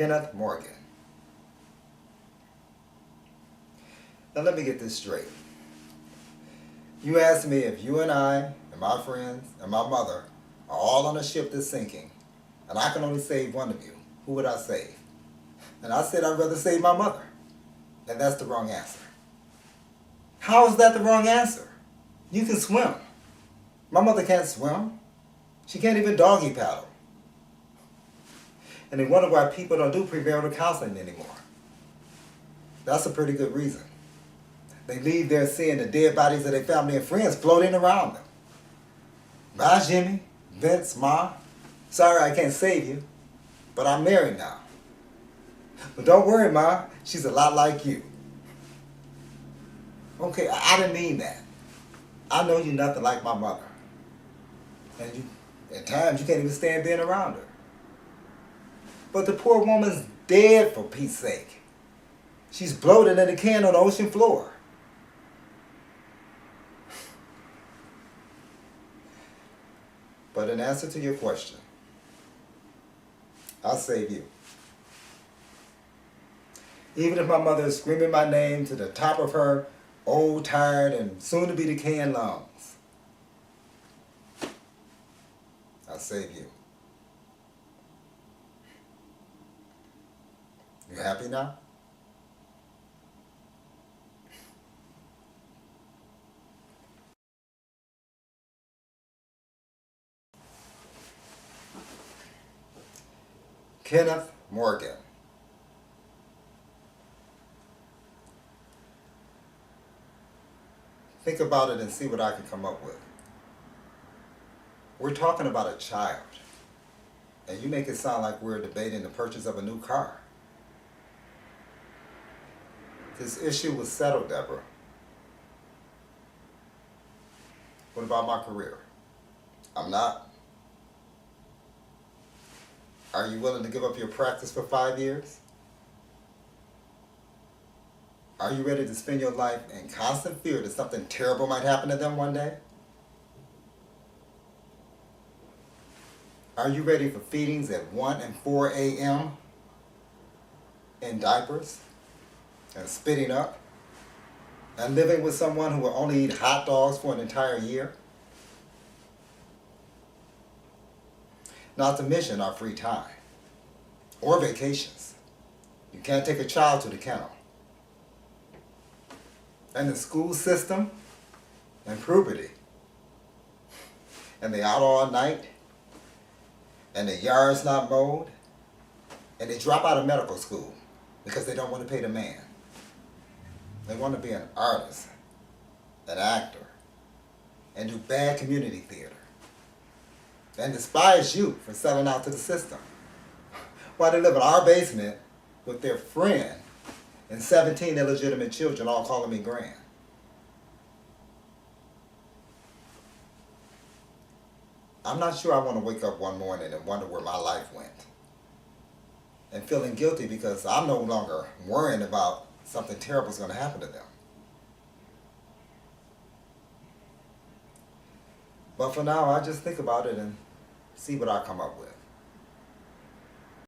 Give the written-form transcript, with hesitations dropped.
Kenneth Morgan. Now let me get this straight. You asked me if you and I and my friends and my mother are all on a ship that's sinking, and I can only save one of you. Who would I save? And I said I'd rather save my mother. And that's the wrong answer. How is that the wrong answer? You can swim. My mother can't swim. She can't even doggy paddle. And they wonder why people don't do premarital counseling anymore. That's a pretty good reason. They leave there seeing the dead bodies of their family and friends floating around them. Bye, Jimmy, Vince, Ma. Sorry I can't save you, but I'm married now. But don't worry, Ma, she's a lot like you. Okay, I didn't mean that. I know you're nothing like my mother. And at times you can't even stand being around her. But the poor woman's dead, for Pete's sake. She's bloated in a can on the ocean floor. But in answer to your question, I'll save you. Even if my mother is screaming my name to the top of her old, tired, and soon-to-be decaying lungs, I'll save you. You happy now? Kenneth Morgan. Think about it and see what I can come up with. We're talking about a child, and you make it sound like we're debating the purchase of a new car. This issue was settled, Deborah. What about my career? I'm not. Are you willing to give up your practice for 5 years? Are you ready to spend your life in constant fear that something terrible might happen to them one day? Are you ready for feedings at 1 and 4 a.m. in diapers and spitting up and living with someone who will only eat hot dogs for an entire year? Not to mention our free time or vacations. You can't take a child to the kennel. And the school system and puberty. And they out all night. And the yard's not mowed. And they drop out of medical school because they don't want to pay the man. They want to be an artist, an actor, and do bad community theater. And despise you for selling out to the system. While they live in our basement with their friend and 17 illegitimate children all calling me grand. I'm not sure I want to wake up one morning and wonder where my life went. And feeling guilty because I'm no longer worrying about something terrible is going to happen to them. But for now, I just think about it and see what I come up with.